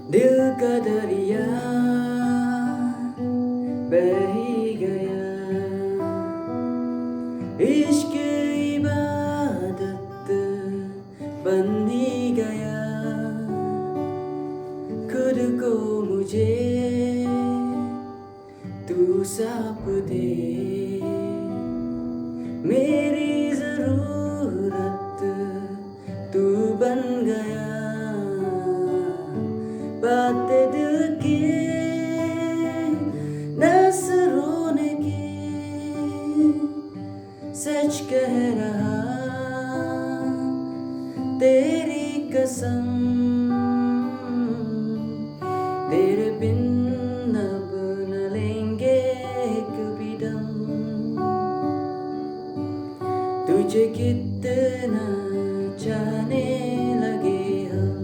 दिल का दरिया बह ही गया, इश्क इबादत बन ही गया। खुद को मुझे तू सौंप दे, मेरी जरूरत तू बन गया। बातें दिल की नसरों ने की, सच कह रहा तेरी कसम। तेरे बिन अब न लेंगे एक भी दम। तुझे कितना चाहने लगे हम,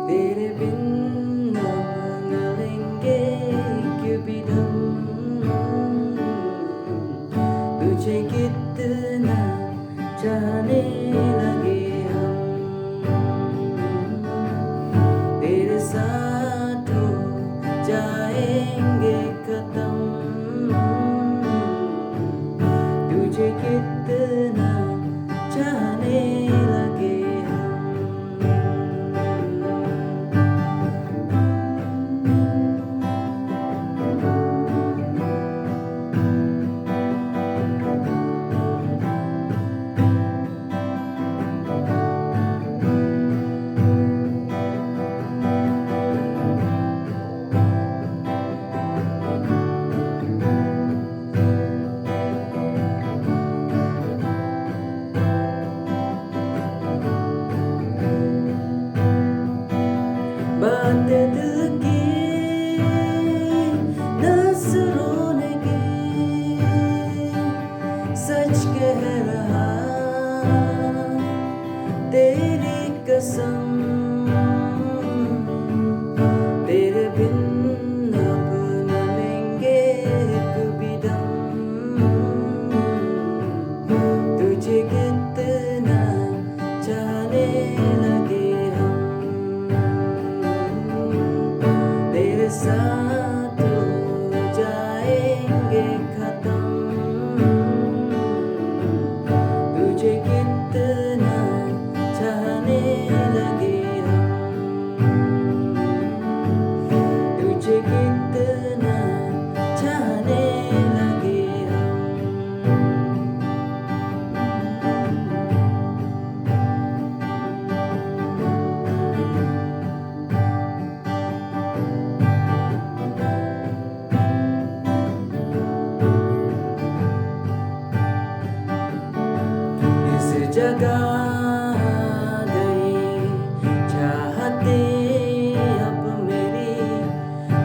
तेरे बिन अब न लेंगे एक भी दम। तुझे कितना चाहने लगे हम, तेरे साथ हो जाएंगे खत्म। तुझे कितना चाहने लगे बातें दिल की नसरों ने की, सच कह रहा तेरी कसम। तेरे बिन अब न लेंगे एक भी दम। तुझे कितना चाहने लगे हम, तेरे साथ हो जाएंगे खत्म। तुझे कितना चाहने लगे हम, तुझे कितना चाहने लगे इस जगह गई चाहते अब मेरी,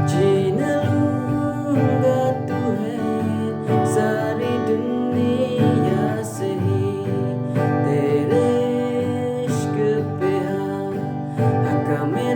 छीन लूंगा तू है सारी दुनिया से ही। तेरे इश्क पे हक में